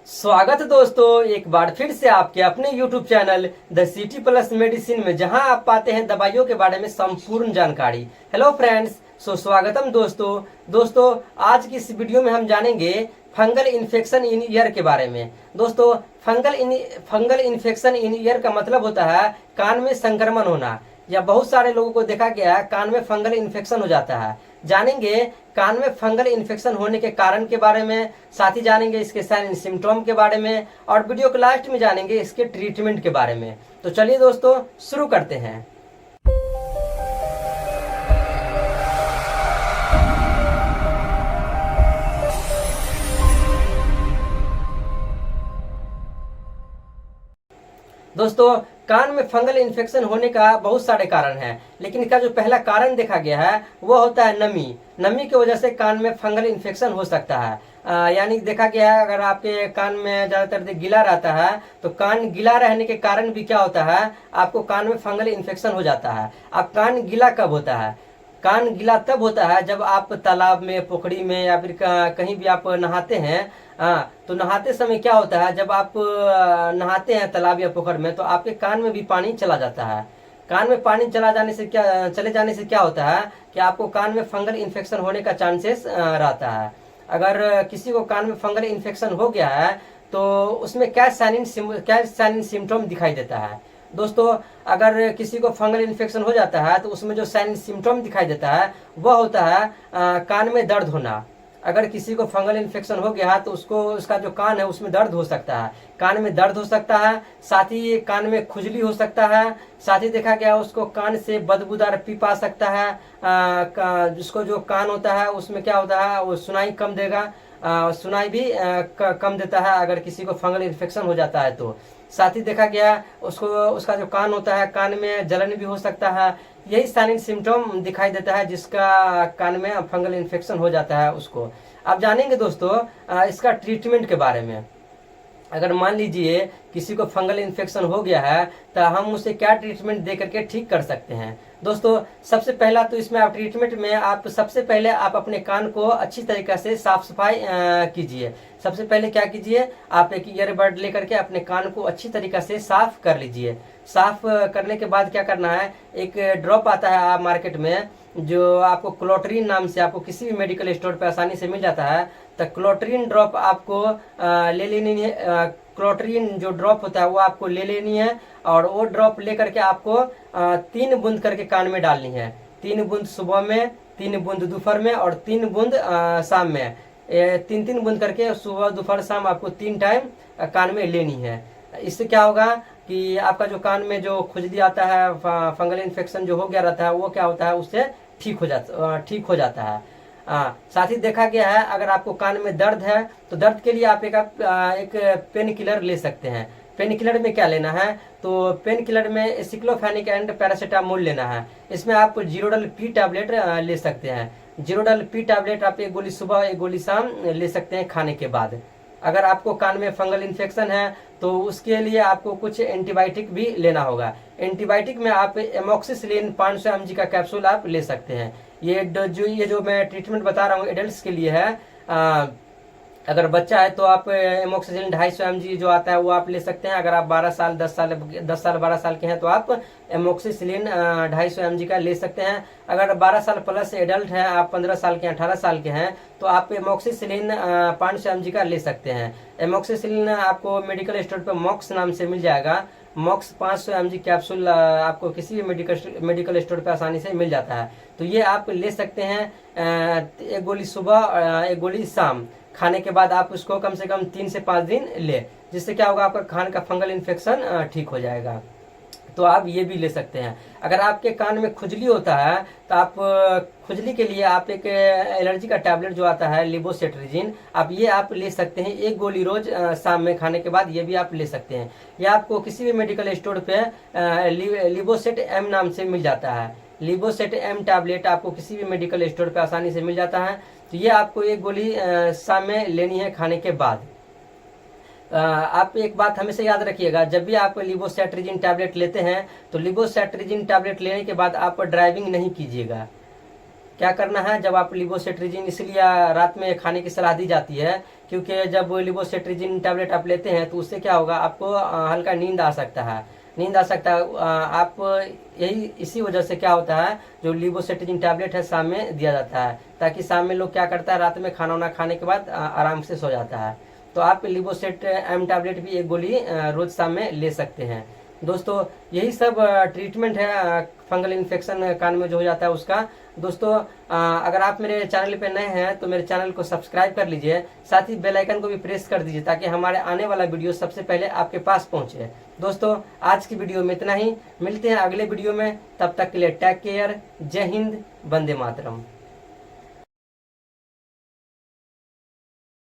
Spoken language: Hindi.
स्वागत है दोस्तों, एक बार फिर से आपके अपने YouTube channel the city plus medicine में, जहां आप पाते हैं दवाइयों के बारे में संपूर्ण जानकारी। हेलो फ्रेंड्स, स्वागतम दोस्तों आज की इस वीडियो में हम जानेंगे फंगल इन्फेक्शन इन ईयर के बारे में। दोस्तों, फंगल इन्फेक्शन इन ईयर का मतलब होता है कान में संक्रमण होना, या बहुत सारे लोगों को देखा गया है कान में फंगल इन्फेक्शन हो जाता है। जानेंगे कान में फंगल इन्फेक्शन होने के कारण के बारे में, साथ ही जानेंगे इसके साइन एंड सिम्टम के बारे में, और वीडियो के लास्ट में जानेंगे इसके ट्रीटमेंट के बारे में। तो चलिए दोस्तों शुरू करते हैं। दोस्तों, कान में फंगल इन्फेक्शन होने का बहुत सारे कारण हैं, लेकिन इसका जो पहला कारण देखा गया है वो होता है नमी की वजह से कान में फंगल इन्फेक्शन हो सकता है। यानी देखा गया है अगर आपके कान में ज्यादातर गीला रहता है तो कान गीला रहने के कारण भी क्या होता है, आपको कान में फंगल इन्फेक्शन हो जाता है। अब कान गीला कब होता है? कान गीला तब होता है जब आप तालाब में, पोखरी में, या फिर कहीं भी आप नहाते हैं। तो नहाते समय क्या होता है, जब आप नहाते हैं तालाब या पोखर में, तो आपके कान में भी पानी चला जाता है। कान में पानी चले जाने से क्या होता है कि आपको कान में फंगल इन्फेक्शन होने का चांसेस रहता है। अगर किसी को कान में फंगल इन्फेक्शन हो गया है तो उसमें क्या साइन सिम्टम दिखाई देता है। दोस्तों, अगर किसी को फंगल इन्फेक्शन हो जाता है तो उसमें जो साइन सिम्टम दिखाई देता है वह होता है कान में दर्द होना। अगर किसी को फंगल इन्फेक्शन हो गया है तो उसका जो कान है उसमें दर्द हो सकता है, कान में दर्द हो सकता है, साथ ही कान में खुजली हो सकता है, साथ ही देखा गया उसको कान से बदबूदार पीप आ सकता है। जिसको जो कान होता है उसमें क्या होता है, वो सुनाई कम देगा, सुनाई भी कम देता है अगर किसी को फंगल इन्फेक्शन हो जाता है तो। साथ ही देखा गया उसका जो कान होता है, कान में जलन भी हो सकता है। यही साइन सिम्टम दिखाई देता है जिसका कान में फंगल इन्फेक्शन हो जाता है उसको। अब जानेंगे दोस्तों इसका ट्रीटमेंट के बारे में। अगर मान लीजिए किसी को फंगल इन्फेक्शन हो गया है तो हम उसे क्या ट्रीटमेंट दे करके ठीक कर सकते हैं। दोस्तों, सबसे पहला तो इसमें आप ट्रीटमेंट में आप सबसे पहले आप अपने कान को अच्छी तरीके से साफ सफाई कीजिए। सबसे पहले क्या कीजिए, आप एक ईयरबड लेकर के अपने कान को अच्छी तरीके से साफ कर लीजिए। साफ करने के बाद क्या करना है, एक ड्रॉप आता है आप मार्केट में जो आपको क्लोट्रीन नाम से आपको किसी भी मेडिकल स्टोर पर आसानी से मिल जाता है। तो क्लोट्रीन ड्रॉप आपको ले लेनी है। क्लोट्रीन जो ड्रॉप होता है वो आपको ले लेनी है, और वो ड्रॉप लेकर के आपको 3 बूंद करके कान में डालनी है। 3 बूंद सुबह में, 3 बूंद दोपहर में, और 3 बूंद शाम में। 3 बूंद करके सुबह, दोपहर, शाम आपको 3 टाइम कान में लेनी है। इससे क्या होगा कि आपका जो कान में जो खुजली आता है, फंगल इन्फेक्शन जो हो गया रहता है, वो क्या होता है उससे ठीक हो जाता है। साथ ही देखा गया है अगर आपको कान में दर्द है तो दर्द के लिए आप एक पेन किलर ले सकते हैं। पेन किलर में क्या लेना है, तो पेन किलर में एसिक्लोफेनिक एंड पैरासीटामोल लेना है। इसमें आप जीरोडल पी टैबलेट ले सकते हैं। जीरोडल पी टैबलेट आप एक गोली सुबह, एक गोली शाम ले सकते हैं खाने के बाद। अगर आपको कान में फंगल इन्फेक्शन है तो उसके लिए आपको कुछ एंटीबायोटिक भी लेना होगा। एंटीबायोटिक में आप एमोक्सिसिलिन 500 mg का कैप्सूल आप ले सकते हैं। ये जो मैं ट्रीटमेंट बता रहा हूँ एडल्ट्स के लिए है। अगर बच्चा है तो आप एमोक्सिसिलिन 250 mg जो आता है वो आप ले सकते हैं। अगर आप 10 साल 12 साल के हैं तो आप एमोक्सिसिलिन 250 mg का ले सकते हैं। अगर 12 साल प्लस एडल्ट है, आप 15 साल के, 18 साल के हैं, तो आप एमोक्सिसिलिन 500 mg का ले सकते हैं। एमोक्सिसिलिन आपको मेडिकल स्टोर पर मॉक्स नाम से मिल जाएगा। मॉक्स 500 mg कैप्सूल आपको किसी भी मेडिकल स्टोर पर आसानी से मिल जाता है। तो ये आप ले सकते हैं। एक गोली सुबह, एक गोली शाम खाने के बाद आप उसको कम से कम 3 से 5 दिन ले, जिससे क्या होगा आपका कान का फंगल इन्फेक्शन ठीक हो जाएगा। तो आप ये भी ले सकते हैं। अगर आपके कान में खुजली होता है तो आप खुजली के लिए आप एक एलर्जी का टैबलेट जो आता है लिबोसेट्रिजिन, आप ले सकते हैं। एक गोली रोज शाम में खाने के बाद ये भी आप ले सकते हैं। ये आपको किसी भी मेडिकल स्टोर पे लिबोसेट एम नाम से मिल जाता है। लिबोसेट एम टैबलेट आपको किसी भी मेडिकल स्टोर पे आसानी से मिल जाता है। तो ये आपको एक गोली शाम में लेनी है खाने के बाद। आप एक बात हमेशा याद रखिएगा, जब भी आप लिबोसेट्रिजिन टैबलेट लेते हैं तो लिबोसेट्रिजिन टैबलेट लेने के बाद आप ड्राइविंग नहीं कीजिएगा। क्या करना है, जब आप लिवोसेट्रिजिन इसलिए रात में खाने की सलाह दी जाती है क्योंकि जब लिवोसेट्रिजिन टैबलेट आप लेते हैं तो उससे क्या होगा, आपको हल्का नींद आ सकता है, नींद आ सकता है। आप यही इसी वजह से क्या होता है, जो लिवोसेट्रिजिन टैबलेट है शाम में दिया जाता है, ताकि शाम में लोग क्या करता है, रात में खाना वाना खाने के बाद आराम से सो जाता है। तो आप लिवोसेट एम टैबलेट भी एक गोली रोज शाम में ले सकते हैं। दोस्तों यही सब ट्रीटमेंट है फंगल इन्फेक्शन कान में जो हो जाता है उसका। दोस्तों अगर आप मेरे चैनल पे नए हैं तो मेरे चैनल को सब्सक्राइब कर लीजिए, साथ ही बेल आइकन को भी प्रेस कर दीजिए ताकि हमारे आने वाला वीडियो सबसे पहले आपके पास पहुंचे। दोस्तों आज की वीडियो में इतना ही, मिलते हैं अगले वीडियो में, तब तक के लिए टेक केयर, जय हिंद, वंदे मातरम।